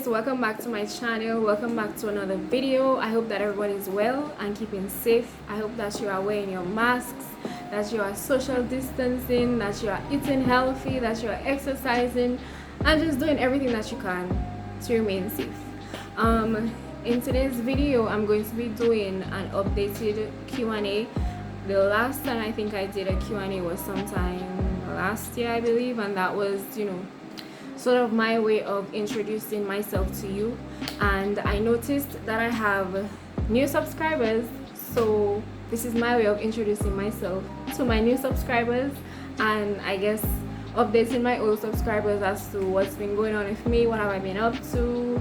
welcome back to my channel. Welcome back to another video. I hope that everyone is well and keeping safe. I hope that you are wearing your masks, that you are social distancing, that you are eating healthy, that you are exercising, and just doing everything that you can to remain safe. In today's video, I'm going to be doing an updated Q&A. The last time I think I did a Q&A was sometime last year, I believe, and that was, sort of my way of introducing myself to you. And I noticed that I have new subscribers, so this is my way of introducing myself to my new subscribers, and I guess updating my old subscribers as to what's been going on with me, what have I been up to.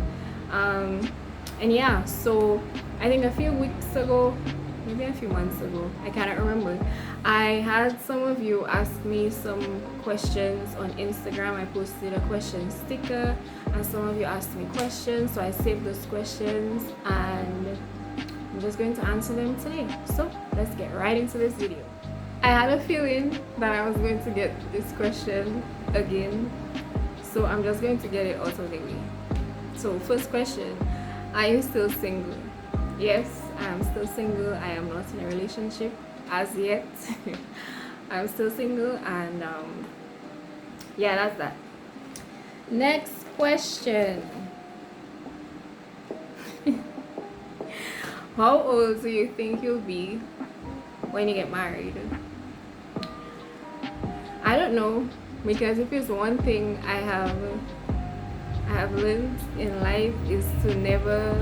And yeah, so I think a few weeks ago, maybe a few months ago, I cannot remember, I had some of you ask me some questions on Instagram. I posted a question sticker and some of you asked me questions, so I saved those questions and I'm just going to answer them today. So let's get right into this video. I had a feeling that I was going to get this question again, so I'm just going to get it out of the way. So first question, are you still single? Yes, I am still single. I am not in a relationship as yet. I'm still single, and yeah, that's that. Next question. How old do you think you'll be when you get married? I don't know, because if it's one thing I have learned in life is to never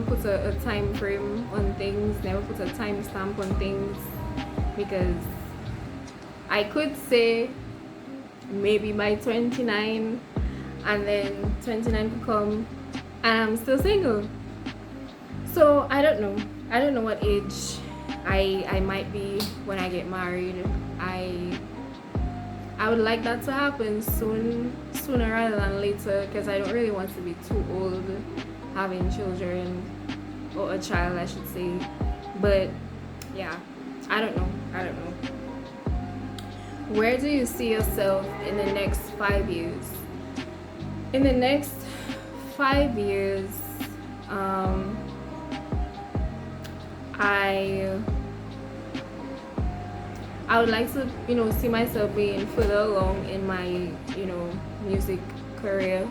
put a time frame on things, never put a time stamp on things, because I could say maybe by 29 and then 29 could come and I'm still single. So I don't know what age I might be when I get married. I would like that to happen sooner rather than later, because I don't really want to be too old having children, or a child I should say. But yeah, I don't know. Where do you see yourself in the next 5 years? In the next 5 years, I would like to see myself being further along in my music career.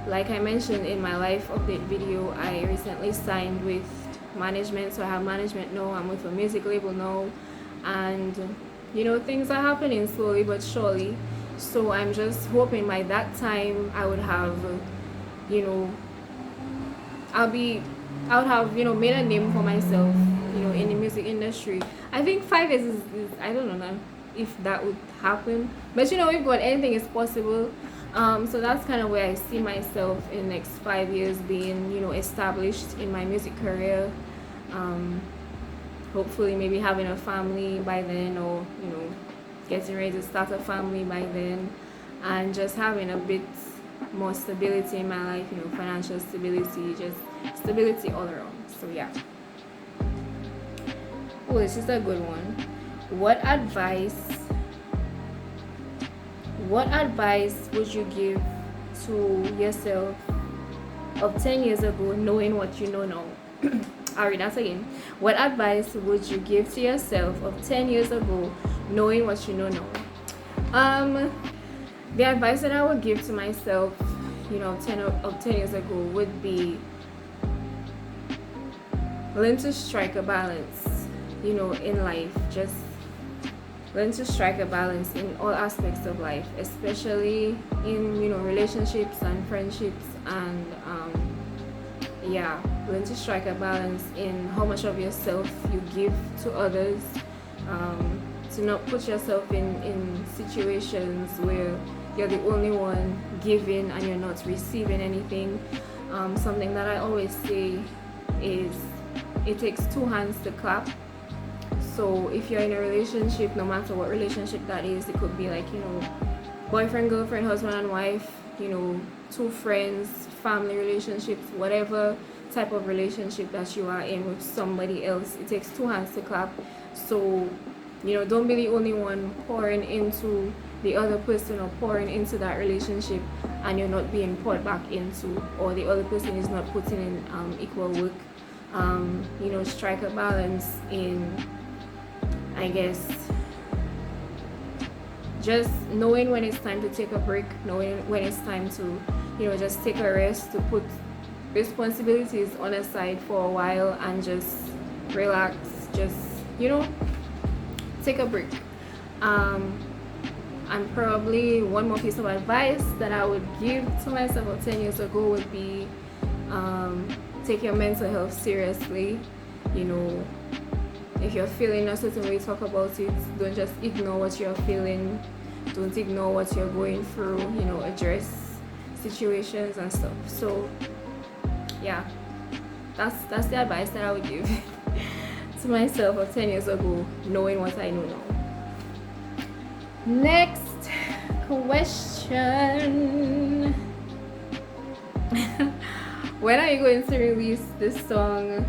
Like I mentioned in my life update video, I recently signed with management, so I have management now. I'm with a music label now, and things are happening slowly but surely. So I'm just hoping by that time I would have I would have made a name for myself in the music industry. I think 5 years is I don't know if that would happen, but we've got anything is possible. So that's kind of where I see myself in the next 5 years, being established in my music career, hopefully maybe having a family by then, or getting ready to start a family by then, and just having a bit more stability in my life, financial stability, just stability all around. So yeah. Oh, this is a good one. What advice would you give to yourself of 10 years ago, knowing what you know now? I'll read that again. What advice would you give to yourself of 10 years ago, knowing what you know now? The advice that I would give to myself 10 years ago would be, learn to strike a balance in life. Just learn to strike a balance in all aspects of life, especially in relationships and friendships, and learn to strike a balance in how much of yourself you give to others, to not put yourself in situations where you're the only one giving and you're not receiving anything. Something that I always say is, it takes two hands to clap. So if you're in a relationship, no matter what relationship that is, it could be like boyfriend, girlfriend, husband and wife, two friends, family relationships, whatever type of relationship that you are in with somebody else, it takes two hands to clap. So don't be the only one pouring into the other person are pouring into that relationship and you're not being poured back into, or the other person is not putting in equal work. Strike a balance in, I guess, just knowing when it's time to take a break, knowing when it's time to, just take a rest, to put responsibilities on a side for a while and just relax, just, take a break. And probably one more piece of advice that I would give to myself 10 years ago would be, take your mental health seriously. If you're feeling a certain way, talk about it. Don't just ignore what you're feeling. Don't ignore what you're going through. Address situations and stuff. So yeah, that's the advice that I would give to myself of 10 years ago, knowing what I know now. Next question. When are you going to release this song?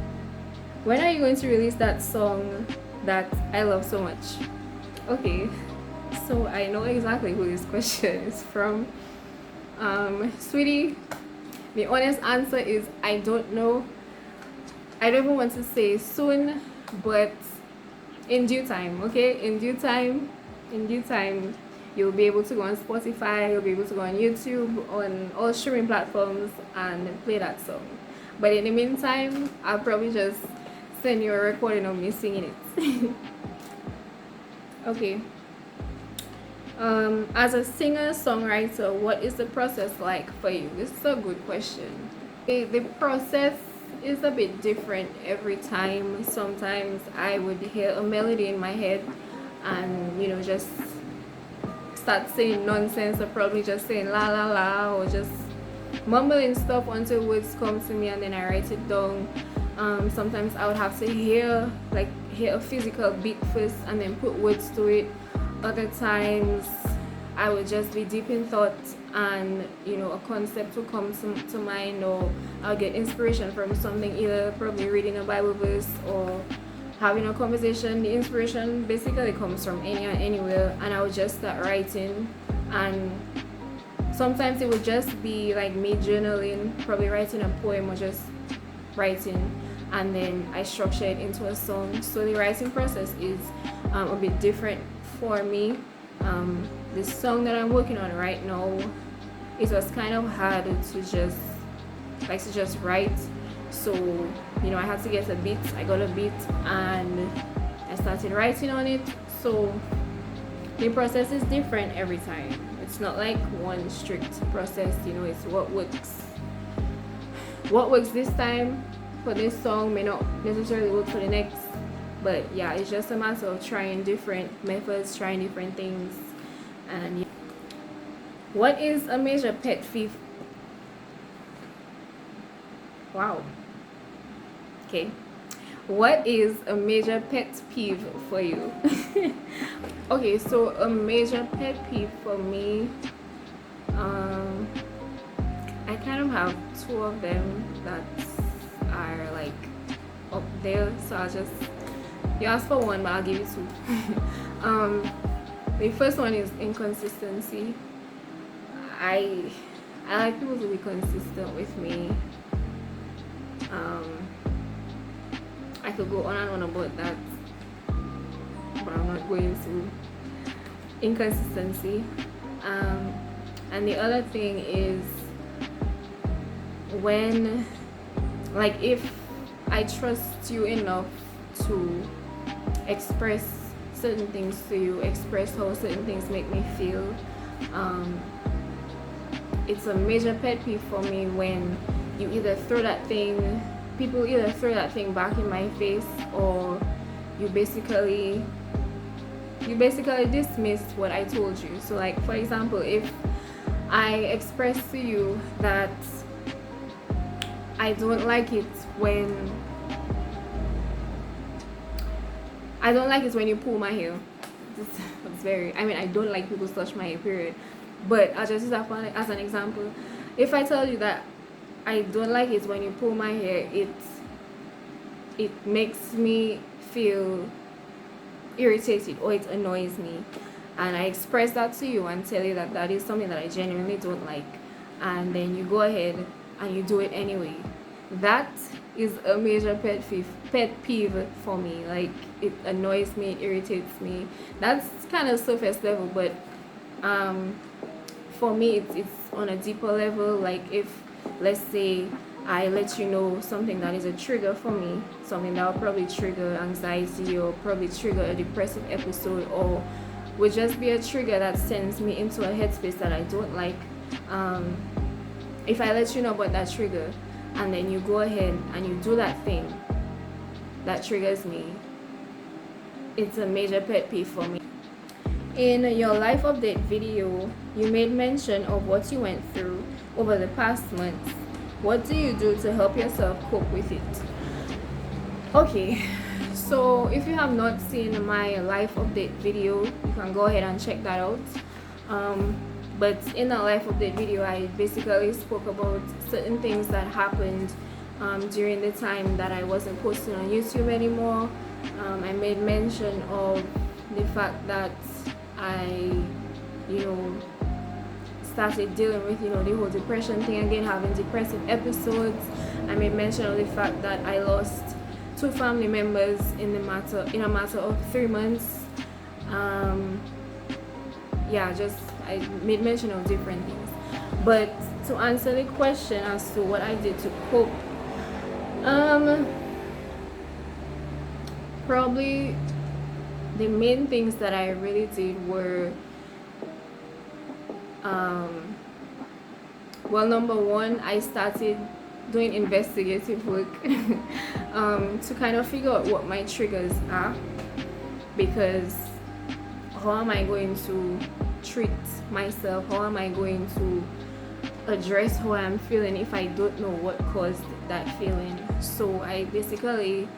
When are you going to release that song that I love so much? Okay, so I know exactly who this question is from. Sweetie, the honest answer is I don't know. I don't even want to say soon, but in due time, okay? In due time, you'll be able to go on Spotify, you'll be able to go on YouTube, on all streaming platforms and play that song. But in the meantime, I'll probably just send you a recording of me singing it. Okay. As a singer-songwriter, what is the process like for you? This is a good question. The process is a bit different every time. Sometimes I would hear a melody in my head and just start saying nonsense, or probably just saying la la la, or just mumbling stuff until words come to me and then I write it down. Sometimes I would have to hear a physical beat first and then put words to it. Other times I would just be deep in thought and a concept will come to mind, or I'll get inspiration from something, either probably reading a Bible verse or having a conversation. The inspiration basically comes from anywhere, and I would just start writing. And sometimes it would just be like me journaling, probably writing a poem or just writing, and then I structure it into a song. So the writing process is a bit different for me. The song that I'm working on right now, it was kind of hard to just write. So I had to get a beat. I got a beat and I started writing on it. So the process is different every time. It's not like one strict process. It's what works this time for this song may not necessarily work for the next. But yeah, it's just a matter of trying different methods, trying different things. And what is a major pet peeve? Wow. Okay. What is a major pet peeve for you? Okay, so a major pet peeve for me, I kind of have two of them that are like up there. So you asked for one, but I'll give you two. The first one is inconsistency. I like people to be consistent with me. I could go on and on about that, but I'm not going to. Inconsistency. And the other thing is when, if I trust you enough to express certain things to you, express how certain things make me feel, it's a major pet peeve for me when people either throw that thing back in my face, or you basically dismissed what I told you. So for example, if I express to you that I don't like it when you pull my hair. I don't like people touch my hair, period. But I'll just use that one as an example. If I tell you that I don't like it when you pull my hair, it makes me feel irritated, or it annoys me. and I express that to you and tell you that that is something that I genuinely don't like, and then you go ahead and you do it anyway, that is a major pet peeve for me. Like, it annoys me, it irritates me. That's kind of surface level, but um for me it's on a deeper level. Like, if, let's say, I let you know something that is a trigger for me, something that will probably trigger anxiety or probably trigger a depressive episode, or would just be a trigger that sends me into a headspace that I don't like. um if I let you know about that trigger and then you go ahead and you do that thing that triggers me, it's a major pet peeve for me. In your life update video, you made mention of what you went through over the past months. What do you do to help yourself cope with it? Okay, so if you have not seen my life update video, you can go ahead and check that out. But in that life update video, I basically spoke about certain things that happened during the time that I wasn't posting on YouTube anymore. I made mention of the fact that I, started dealing with, the whole depression thing again, having depressive episodes. I made mention of the fact that I lost 2 family members in a matter of 3 months. I made mention of different things. But to answer the question as to what I did to cope, probably the main things that I really did were, number one, I started doing investigative work to kind of figure out what my triggers are, because how am I going to treat myself? How am I going to address how I'm feeling if I don't know what caused that feeling? So I basically,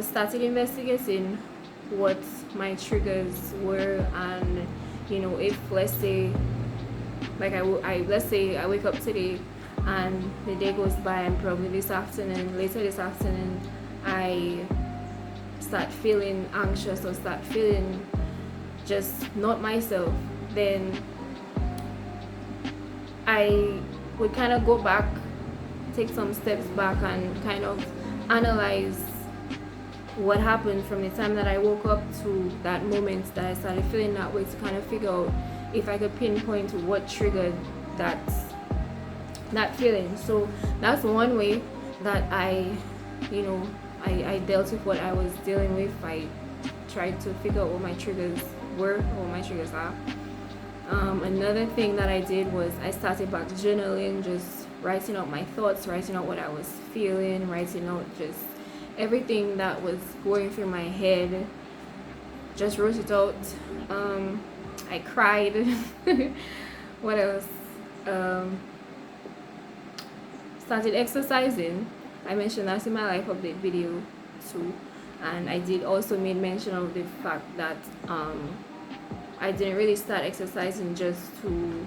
started investigating what my triggers were, and if, let's say, like let's say I wake up today and the day goes by, and probably later this afternoon, I start feeling anxious or start feeling just not myself, then I would kind of go back, take some steps back, and kind of analyze what happened from the time that I woke up to that moment that I started feeling that way, to kind of figure out if I could pinpoint what triggered that feeling. So that's one way that I dealt with what I was dealing with. I tried to figure out what my triggers were, what my triggers are. Another thing that I did was I started back journaling, just writing out my thoughts, writing out what I was feeling, writing out just everything that was going through my head. Just wrote it out. I cried. What else? Started exercising. I mentioned that in my life update video too. And I did also made mention of the fact that I didn't really start exercising just to,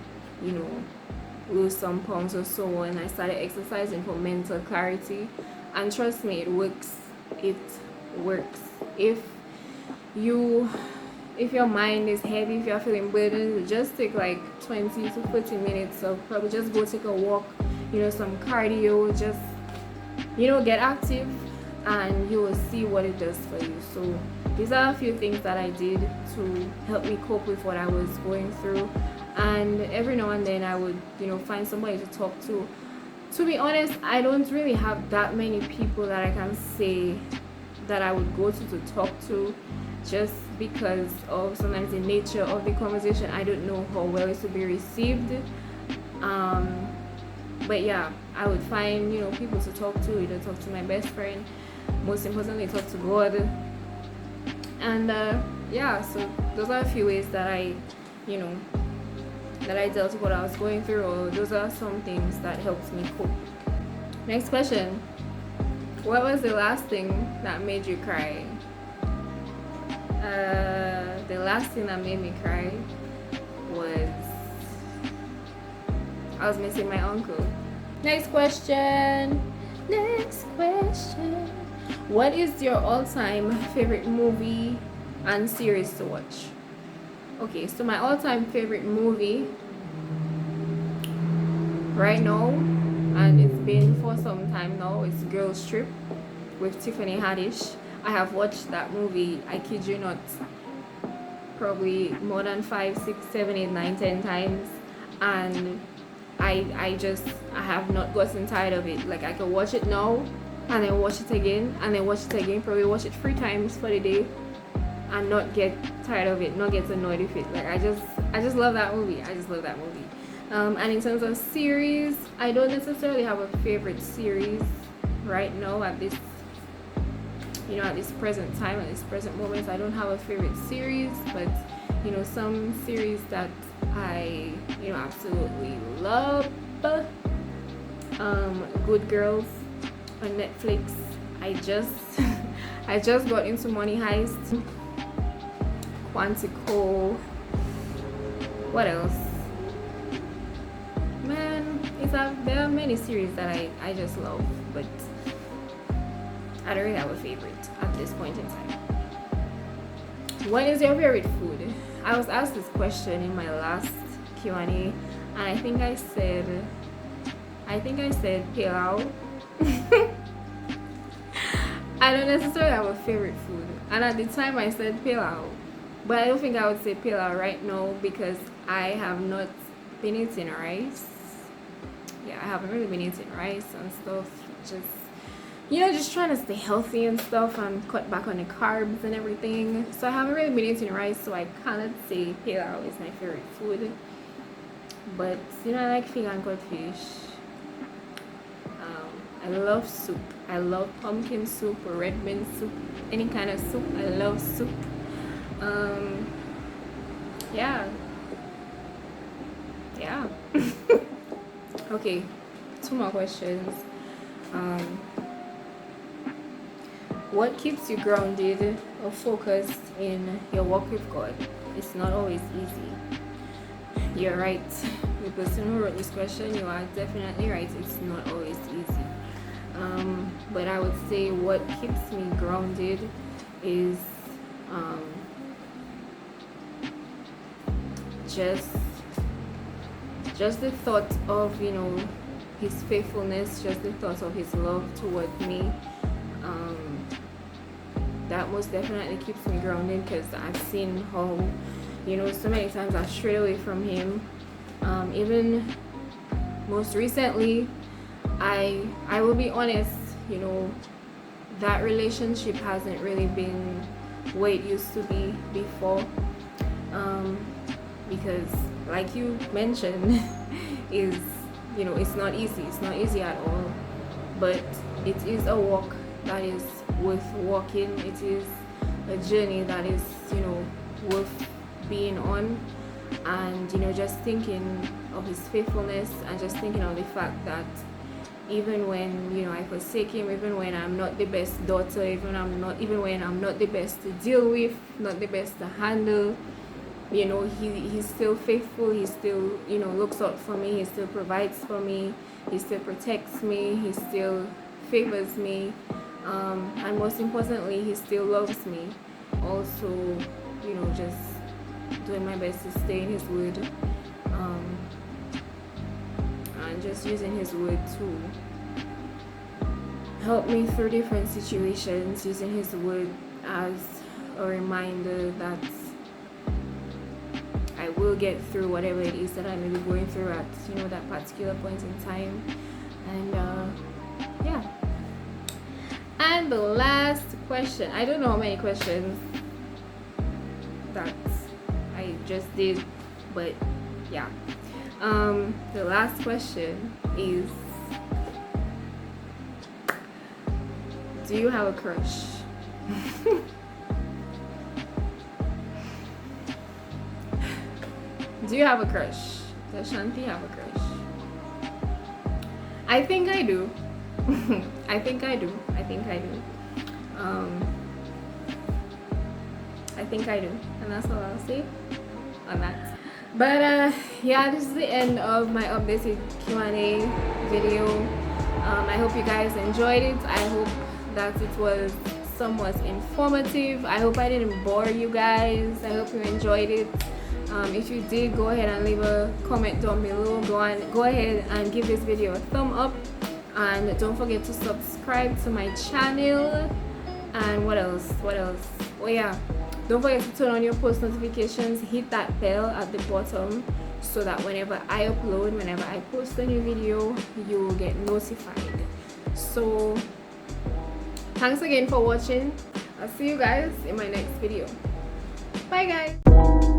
lose some pounds or so. And I started exercising for mental clarity. And trust me, it works. It works. If your mind is heavy, if you're feeling burdened, just take like 20 to 40 minutes of probably just go take a walk, some cardio, just, get active, and you will see what it does for you. So these are a few things that I did to help me cope with what I was going through. And every now and then I would, find somebody to talk to. To be honest, I don't really have that many people that I can say that I would go to talk to, just because of sometimes the nature of the conversation. I don't know how well it will be received. But yeah, I would find, people to talk to. Either talk to my best friend, most importantly talk to God. And so those are a few ways that I dealt with what I was going through, or those are some things that helped me cope. Next question. What was the last thing that made you cry? The last thing that made me cry was I was missing my uncle. Next question. What is your all-time favorite movie and series to watch? Okay, so my all-time favorite movie right now, and it's been for some time now, it's Girls Trip with Tiffany Haddish. I have watched that movie, I kid you not, probably more than 5, 6, 7, 8, 9, 10 times, and I have not gotten tired of it. Like I can watch it now and then watch it again and then watch it again, probably watch it 3 times for the day and not get tired of it, not get annoyed with it. Like I just love that movie. I just love that movie. And in terms of series, I don't necessarily have a favorite series right now at this, at this present time, at this present moment. I don't have a favorite series, but some series that I absolutely love. Good Girls on Netflix. I just I just got into Money Heist, Quantico. What else? Man, there are many series that I just love, but I don't really have a favorite at this point in time. What is your favorite food? I was asked this question in my last Q&A, and I think I said pilau. I don't necessarily have a favorite food, and at the time I said pilau, but I don't think I would say pilau right now because I have not been eating rice. Yeah, I haven't really been eating rice and stuff. Just trying to stay healthy and stuff and cut back on the carbs and everything. So I haven't really been eating rice, so I cannot say pilau is my favorite food. But I like fish and codfish. I love soup. I love pumpkin soup or red bean soup, any kind of soup. I love soup. Yeah. Okay, 2 more questions. What keeps you grounded or focused in your walk with God? It's not always easy. You're right. The person who wrote this question, you are definitely right. It's not always easy. But I would say what keeps me grounded is just the thought of his faithfulness, just the thought of his love towards me. That most definitely keeps me grounded because I've seen how so many times I've strayed away from him. Even most recently, I will be honest, that relationship hasn't really been what it used to be before, because like you mentioned is it's not easy at all, but it is a walk that is worth walking. It is a journey that is worth being on, and just thinking of his faithfulness and just thinking of the fact that even when I forsake him, even when I'm not the best daughter, even when I'm not the best to deal with, not the best to handle, he's still faithful. He still looks out for me. He still provides for me. He still protects me. He still favors me, and most importantly, he still loves me. Also, just doing my best to stay in his word, and just using his word to help me through different situations, using his word as a reminder that I will get through whatever it is that I may be going through at that particular point in time. And yeah. And the last question, I don't know how many questions that I just did, but yeah. The last question is, do you have a crush? Do you have a crush? Does Shanti have a crush? I think I do. I think I do. I think I do. And that's all I'll say on that. But yeah, this is the end of my updated Q&A video. I hope you guys enjoyed it. I hope that it was somewhat informative. I hope I didn't bore you guys. I hope you enjoyed it. If you did, go ahead and leave a comment down below. Go ahead and give this video a thumb up, and don't forget to subscribe to my channel. And what else? Oh yeah, don't forget to turn on your post notifications. Hit that bell at the bottom so that whenever I upload, whenever I post a new video, you will get notified. So thanks again for watching. I'll see you guys in my next video. Bye guys.